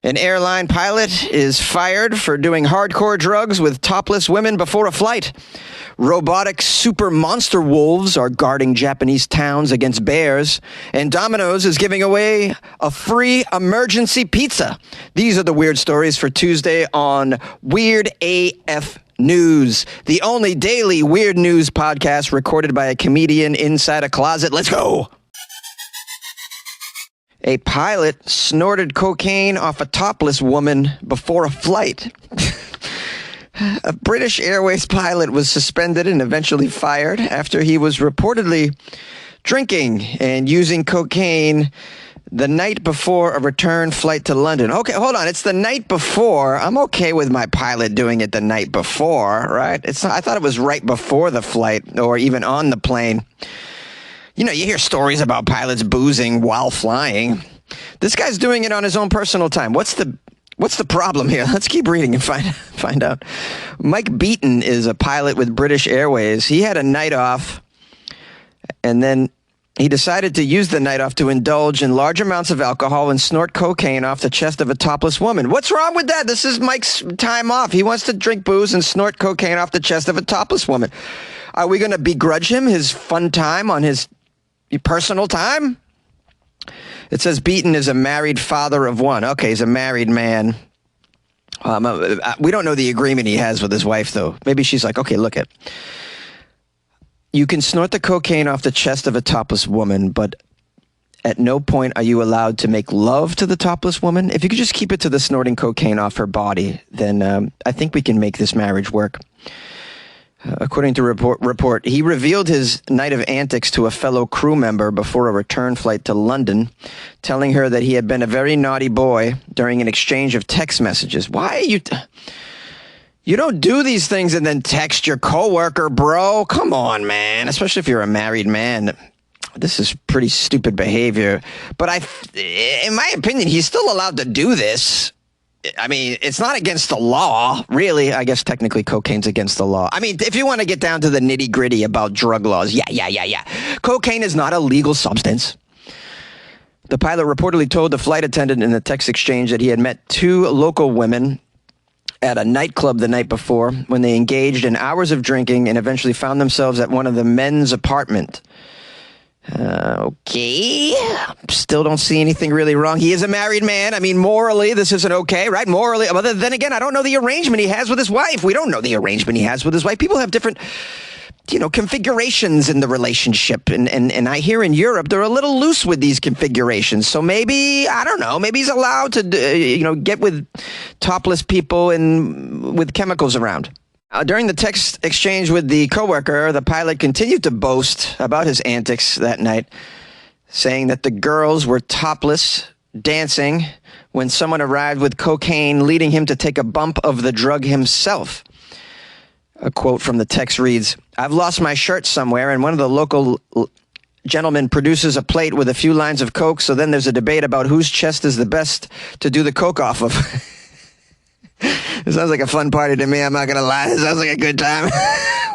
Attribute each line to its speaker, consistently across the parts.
Speaker 1: An airline pilot is fired for doing hardcore drugs with topless women before a flight. Robotic super monster wolves are guarding Japanese towns against bears. And Dominoes is giving away a free emergency pizza. These are the weird stories for Tuesday on Weird AF News, the only daily weird news podcast recorded by a comedian inside a closet. Let's go. A pilot snorted cocaine off a topless woman before a flight. A British Airways pilot was suspended and eventually fired after he was reportedly drinking and using cocaine the night before a return flight to London. Okay, hold on. It's the night before. I'm okay with my pilot doing it the night before, right? It's not, I thought it was right before the flight or even on the plane. You know, you hear stories about pilots boozing while flying. This guy's doing it on his own personal time. What's the problem here? Let's keep reading and find out. Mike Beaton is a pilot with British Airways. He had a night off, and then he decided to use the night off to indulge in large amounts of alcohol and snort cocaine off the chest of a topless woman. What's wrong with that? This is Mike's time off. He wants to drink booze and snort cocaine off the chest of a topless woman. Are we going to begrudge him his fun time on his personal time? It says Beaton is a married father of one. Okay, he's a married man. We don't know the agreement he has with his wife, though. Maybe she's like, okay, look it. You can snort the cocaine off the chest of a topless woman, but at no point are you allowed to make love to the topless woman. If you could just keep it to the snorting cocaine off her body, then I think we can make this marriage work. According to report, he revealed his night of antics to a fellow crew member before a return flight to London, telling her that he had been a very naughty boy during an exchange of text messages. Why are you... You don't do these things and then text your coworker, bro. Come on, man. Especially if you're a married man. This is pretty stupid behavior. But in my opinion, he's still allowed to do this. I mean, it's not against the law, really. I guess technically cocaine's against the law. I mean, if you want to get down to the nitty gritty about drug laws, yeah. Cocaine is not a legal substance. The pilot reportedly told the flight attendant in the text exchange that he had met two local women at a nightclub the night before when they engaged in hours of drinking and eventually found themselves at one of the men's apartment. Okay. Still don't see anything really wrong. He is a married man. I mean, morally, this isn't okay, right? Morally. But then again, I don't know the arrangement he has with his wife. We don't know the arrangement he has with his wife. People have different, configurations in the relationship. And I hear in Europe, they're a little loose with these configurations. So maybe, I don't know, maybe he's allowed to, get with topless people and with chemicals around. During the text exchange with the coworker, the pilot continued to boast about his antics that night, saying that the girls were topless, dancing, when someone arrived with cocaine, leading him to take a bump of the drug himself. A quote from the text reads, "I've lost my shirt somewhere, and one of the local gentlemen produces a plate with a few lines of coke, so then there's a debate about whose chest is the best to do the coke off of." It sounds like a fun party to me, I'm not going to lie. It sounds like a good time.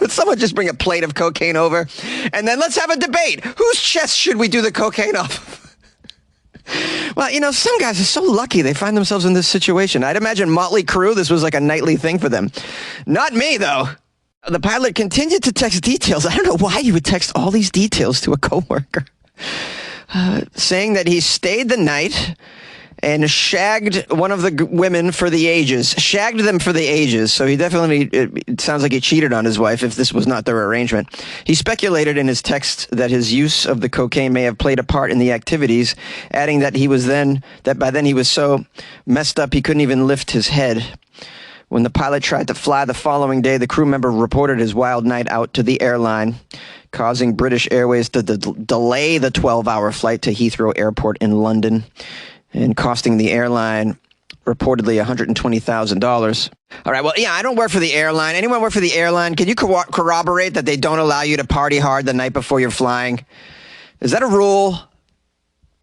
Speaker 1: Would someone just bring a plate of cocaine over? And then let's have a debate. Whose chest should we do the cocaine off of? Well, some guys are so lucky they find themselves in this situation. I'd imagine Motley Crue, this was like a nightly thing for them. Not me, though. The pilot continued to text details. I don't know why you would text all these details to a coworker. Saying that he stayed the night and shagged one of the women for the ages. Shagged them for the ages. So he definitely, it sounds like he cheated on his wife if this was not their arrangement. He speculated in his text that his use of the cocaine may have played a part in the activities, adding that by then he was so messed up he couldn't even lift his head. When the pilot tried to fly the following day, the crew member reported his wild night out to the airline, causing British Airways to delay the 12-hour flight to Heathrow Airport in London, and costing the airline reportedly $120,000. All right, well, yeah, I don't work for the airline. Anyone work for the airline? Can you corroborate that they don't allow you to party hard the night before you're flying? Is that a rule?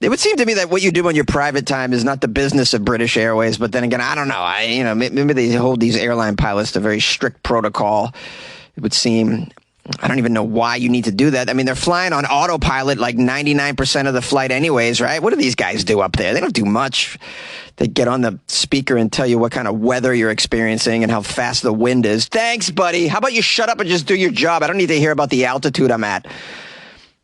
Speaker 1: It would seem to me that what you do on your private time is not the business of British Airways, but then again, I don't know. Maybe they hold these airline pilots to very strict protocol, it would seem. I don't even know why you need to do that. I mean, they're flying on autopilot like 99% of the flight anyways, right? What do these guys do up there? They don't do much. They get on the speaker and tell you what kind of weather you're experiencing and how fast the wind is. Thanks, buddy. How about you shut up and just do your job? I don't need to hear about the altitude I'm at.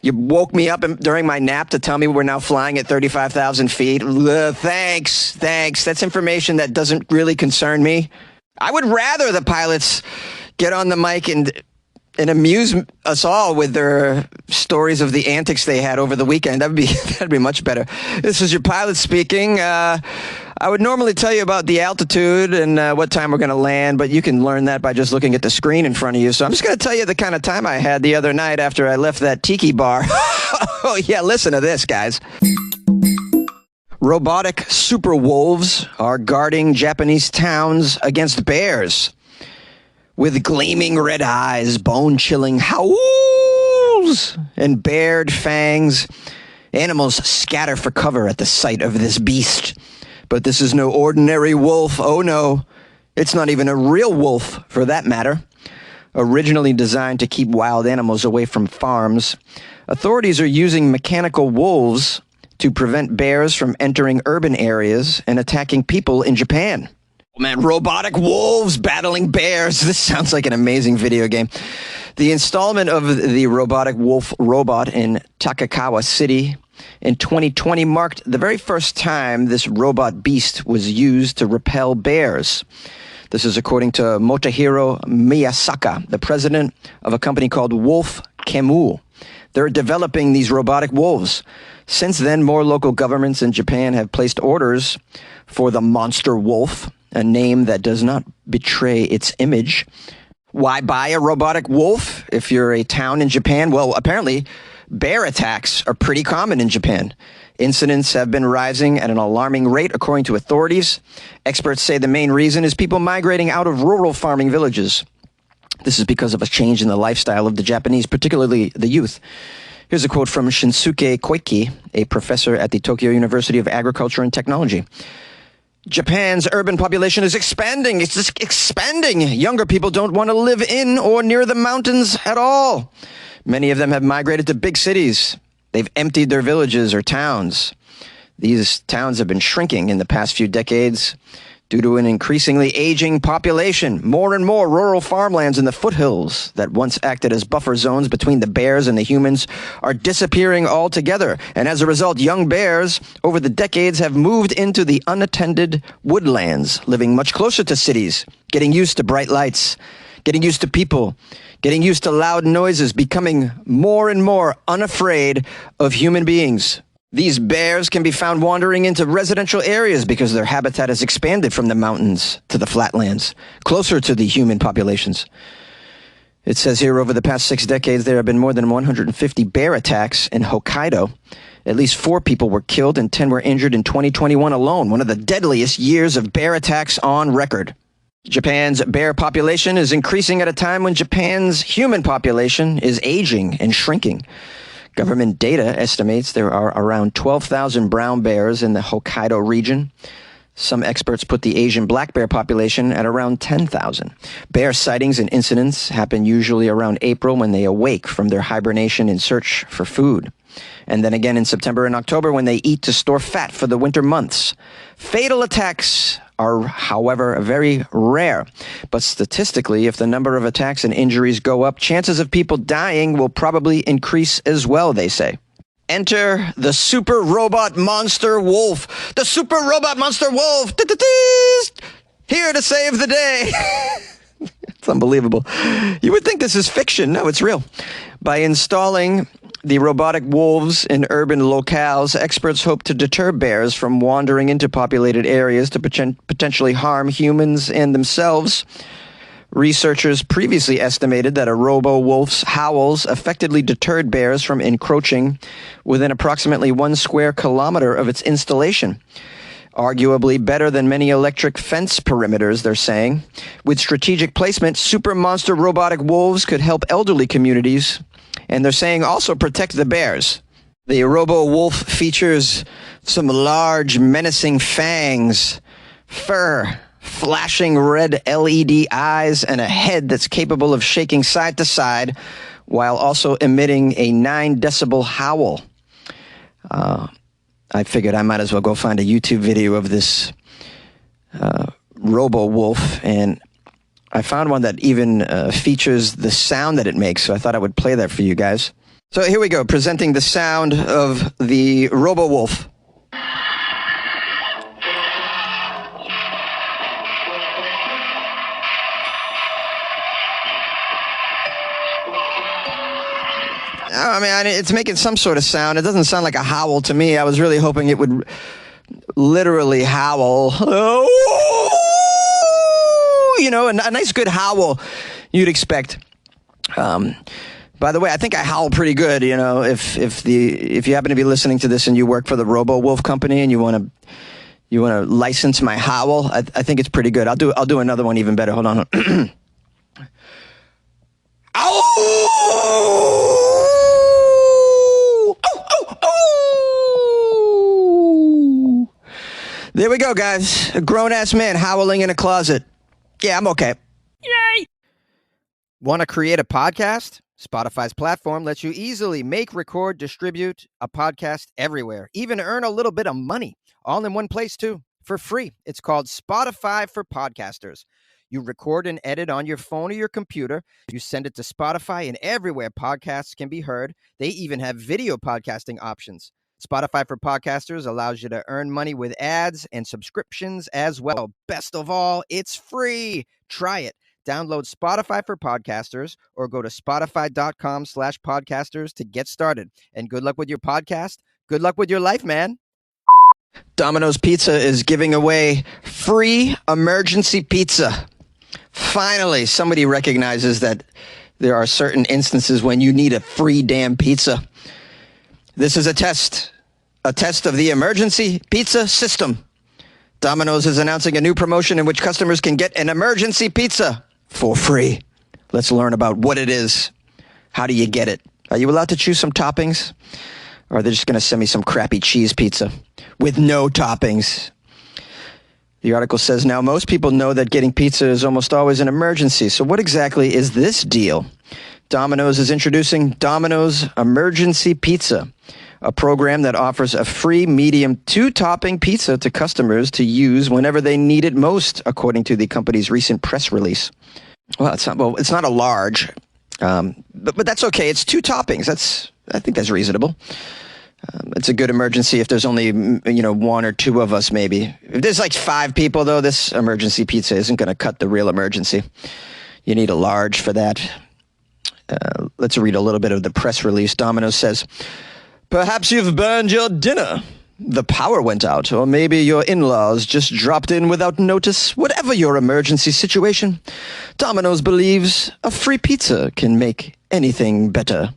Speaker 1: You woke me up during my nap to tell me we're now flying at 35,000 feet. Thanks. That's information that doesn't really concern me. I would rather the pilots get on the mic and amuse us all with their stories of the antics they had over the weekend. That'd be much better. This is your pilot speaking. I would normally tell you about the altitude and what time we're going to land, but you can learn that by just looking at the screen in front of you. So I'm just going to tell you the kind of time I had the other night after I left that tiki bar. Oh, yeah, listen to this, guys. Robotic super wolves are guarding Japanese towns against bears. With gleaming red eyes, bone-chilling howls, and bared fangs, animals scatter for cover at the sight of this beast. But this is no ordinary wolf. Oh no, it's not even a real wolf, for that matter. Originally designed to keep wild animals away from farms, authorities are using mechanical wolves to prevent bears from entering urban areas and attacking people in Japan. Man, robotic wolves battling bears. This sounds like an amazing video game. The installment of the robotic wolf robot in Takakawa City in 2020 marked the very first time this robot beast was used to repel bears. This is according to Motohiro Miyasaka, the president of a company called Wolf Kemu. They're developing these robotic wolves. Since then, more local governments in Japan have placed orders for the monster wolf, a name that does not betray its image. Why buy a robotic wolf if you're a town in Japan? Well, apparently, bear attacks are pretty common in Japan. Incidents have been rising at an alarming rate, according to authorities. Experts say the main reason is people migrating out of rural farming villages. This is because of a change in the lifestyle of the Japanese, particularly the youth. Here's a quote from Shinsuke Koike, a professor at the Tokyo University of Agriculture and Technology. Japan's urban population is expanding. It's just expanding. Younger people don't want to live in or near the mountains at all. Many of them have migrated to big cities. They've emptied their villages or towns. These towns have been shrinking in the past few decades due to an increasingly aging population. More and more rural farmlands in the foothills that once acted as buffer zones between the bears and the humans are disappearing altogether. And as a result, young bears over the decades have moved into the unattended woodlands, living much closer to cities, getting used to bright lights, getting used to people, getting used to loud noises, becoming more and more unafraid of human beings. These bears can be found wandering into residential areas because their habitat has expanded from the mountains to the flatlands, closer to the human populations. It says here, over the past 6 decades, there have been more than 150 bear attacks in Hokkaido. At least 4 people were killed and 10 were injured in 2021 alone, one of the deadliest years of bear attacks on record. Japan's bear population is increasing at a time when Japan's human population is aging and shrinking. Government data estimates there are around 12,000 brown bears in the Hokkaido region. Some experts put the Asian black bear population at around 10,000. Bear sightings and incidents happen usually around April when they awake from their hibernation in search for food. And then again in September and October when they eat to store fat for the winter months. Fatal attacks are, however, very rare. But statistically, if the number of attacks and injuries go up, chances of people dying will probably increase as well, they say. Enter the super robot monster wolf. The super robot monster wolf. Here to save the day. It's unbelievable. You would think this is fiction. No, it's real. By installing the robotic wolves in urban locales, experts hope to deter bears from wandering into populated areas to potentially harm humans and themselves. Researchers previously estimated that a robo-wolf's howls effectively deterred bears from encroaching within approximately 1 square kilometer of its installation. Arguably better than many electric fence perimeters, they're saying. With strategic placement, super monster robotic wolves could help elderly communities, and they're saying also protect the bears. The robo-wolf features some large, menacing fangs, fur, flashing red LED eyes, and a head that's capable of shaking side to side while also emitting a 9 decibel howl. I figured I might as well go find a YouTube video of this robo-wolf, and I found one that even features the sound that it makes, so I thought I would play that for you guys. So here we go, presenting the sound of the robo-wolf. I mean, it's making some sort of sound. It doesn't sound like a howl to me. I was really hoping it would literally howl. You know, a nice good howl you'd expect. By the way, I think I howl pretty good. You know, if you happen to be listening to this and you work for the Robo Wolf Company and you want to license my howl, I think it's pretty good. I'll do another one even better. Hold on. Ow! There we go, guys. A grown-ass man howling in a closet. Yeah, I'm okay. Yay! Want to create a podcast? Spotify's platform lets you easily make, record, distribute a podcast everywhere. Even earn a little bit of money. All in one place, too. For free. It's called Spotify for Podcasters. You record and edit on your phone or your computer. You send it to Spotify, and everywhere podcasts can be heard. They even have video podcasting options. Spotify for Podcasters allows you to earn money with ads and subscriptions as well. Best of all, it's free. Try it. Download Spotify for Podcasters or go to spotify.com/podcasters to get started. And good luck with your podcast. Good luck with your life, man. Domino's Pizza is giving away free emergency pizza. Finally, somebody recognizes that there are certain instances when you need a free damn pizza. This is a test of the emergency pizza system. Domino's is announcing a new promotion in which customers can get an emergency pizza for free. Let's learn about what it is. How do you get it? Are you allowed to choose some toppings? Or are they just going to send me some crappy cheese pizza with no toppings? The article says, now most people know that getting pizza is almost always an emergency. So what exactly is this deal? Domino's is introducing Domino's Emergency Pizza, a program that offers a free medium 2-topping pizza to customers to use whenever they need it most, according to the company's recent press release. Well, it's not a large, but that's okay. It's 2 toppings. I think that's reasonable. It's a good emergency if there's only, 1 or 2 of us, maybe. If there's like 5 people, though, this emergency pizza isn't going to cut the real emergency. You need a large for that. Let's read a little bit of the press release. Domino's says, perhaps you've burned your dinner. The power went out, or maybe your in-laws just dropped in without notice. Whatever your emergency situation, Domino's believes a free pizza can make anything better.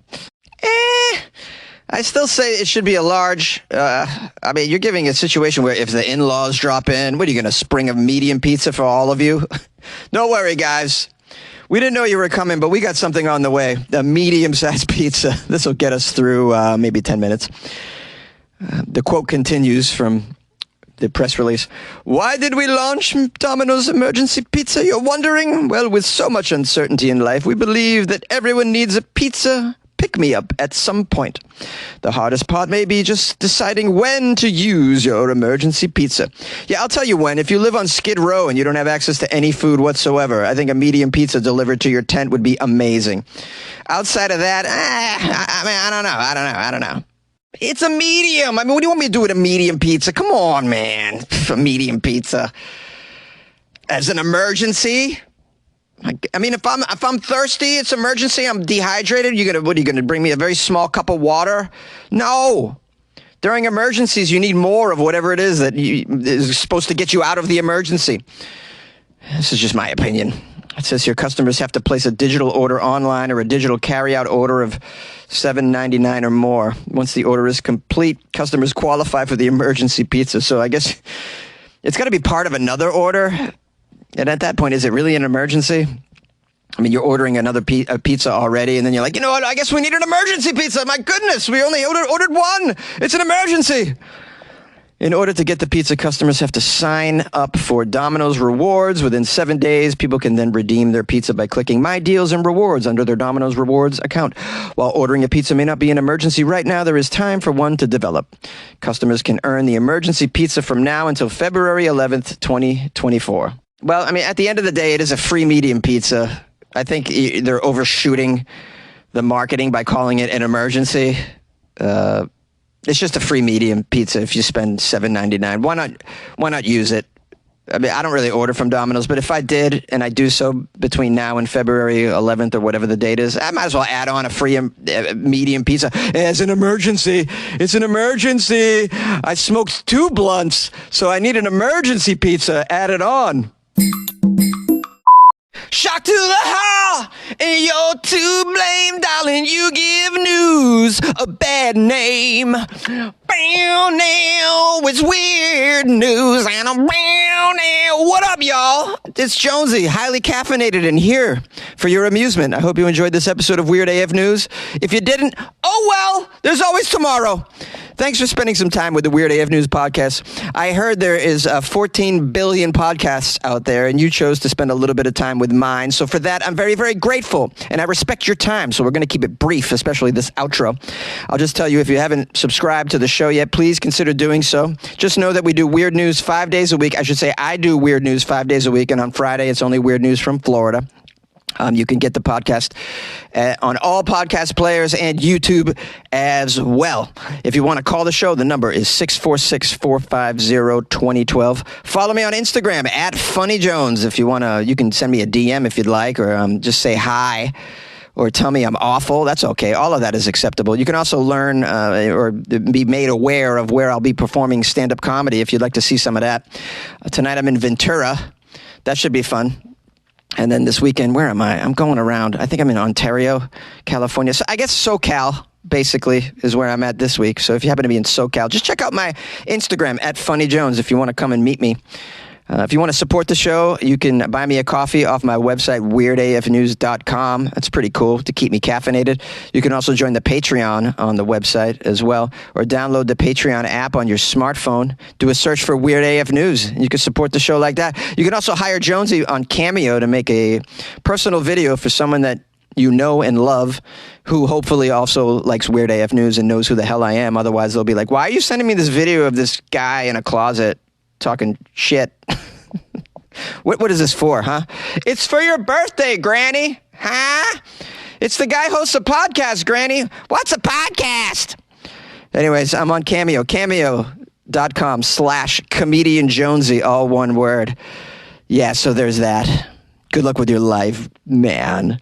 Speaker 1: I still say it should be a large. You're giving a situation where if the in-laws drop in, what are you going to spring a medium pizza for all of you? Don't worry, guys. We didn't know you were coming, but we got something on the way. A medium-sized pizza. This will get us through maybe 10 minutes. The quote continues from the press release. Why did we launch Domino's Emergency Pizza? You're wondering? Well, with so much uncertainty in life, we believe that everyone needs a pizza pick-me-up at some point. The hardest part may be just deciding when to use your emergency pizza. Yeah, I'll tell you when. If you live on Skid Row and you don't have access to any food whatsoever, I think a medium pizza delivered to your tent would be amazing. Outside of that, I don't know. It's a medium. I mean, what do you want me to do with a medium pizza? Come on, man. A medium pizza. As an emergency? I mean, if I'm thirsty, it's emergency. I'm dehydrated. What are you gonna bring me a very small cup of water? No. During emergencies, you need more of whatever it is that is supposed to get you out of the emergency. This is just my opinion. It says here customers have to place a digital order online or a digital carryout order of $7.99 or more. Once the order is complete, customers qualify for the emergency pizza. So I guess it's got to be part of another order. And at that point, is it really an emergency? I mean, you're ordering another pizza already, and then you're like, you know what? I guess we need an emergency pizza. My goodness, we only ordered one. It's an emergency. In order to get the pizza, customers have to sign up for Domino's Rewards. Within 7 days, people can then redeem their pizza by clicking My Deals and Rewards under their Domino's Rewards account. While ordering a pizza may not be an emergency right now, there is time for one to develop. Customers can earn the emergency pizza from now until February 11th, 2024. Well, I mean, at the end of the day, it is a free medium pizza. I think they're overshooting the marketing by calling it an emergency. It's just a free medium pizza if you spend $7.99. Why not use it? I mean, I don't really order from Domino's, but if I did, and I do so between now and February 11th or whatever the date is, I might as well add on a free medium pizza as an emergency. It's an emergency. I smoked 2 blunts, so I need an emergency pizza added on. Shock to the heart, and you're to blame, darling. You give news a bad name. Bow now, it's weird news, and I'm bow now. What up, y'all? It's Jonesy, highly caffeinated, and here for your amusement. I hope you enjoyed this episode of Weird AF News. If you didn't, oh well, there's always tomorrow. Thanks for spending some time with the Weird AF News podcast. I heard there is 14 billion podcasts out there, and you chose to spend a little bit of time with mine. So for that, I'm very, very grateful, and I respect your time. So we're going to keep it brief, especially this outro. I'll just tell you, if you haven't subscribed to the show yet, please consider doing so. Just know that we do Weird News 5 days a week. I should say I do Weird News 5 days a week, and on Friday, it's only Weird News from Florida. You can get the podcast on all podcast players and YouTube as well. If you want to call the show, the number is 646-450-2012. Follow me on Instagram at FunnyJones. If you want to, you can send me a DM if you'd like, or just say hi, or tell me I'm awful. That's okay. All of that is acceptable. You can also learn or be made aware of where I'll be performing stand-up comedy if you'd like to see some of that. Tonight I'm in Ventura. That should be fun. And then this weekend, where am I? I'm going around. I think I'm in Ontario, California. So I guess SoCal, basically, is where I'm at this week. So if you happen to be in SoCal, just check out my Instagram at FunnyJones if you want to come and meet me. If you want to support the show, you can buy me a coffee off my website, weirdafnews.com. That's pretty cool to keep me caffeinated. You can also join the Patreon on the website as well, or download the Patreon app on your smartphone. Do a search for Weird AF News. You can support the show like that. You can also hire Jonesy on Cameo to make a personal video for someone that you know and love, who hopefully also likes Weird AF News and knows who the hell I am. Otherwise, they'll be like, why are you sending me this video of this guy in a closet talking shit? What is this for, huh? It's for your birthday, Granny. Huh? It's the guy hosts a podcast, Granny. What's a podcast? Anyways, I'm on Cameo. Cameo.com/comedian Jonesy, all one word. Yeah, so there's that. Good luck with your life, man.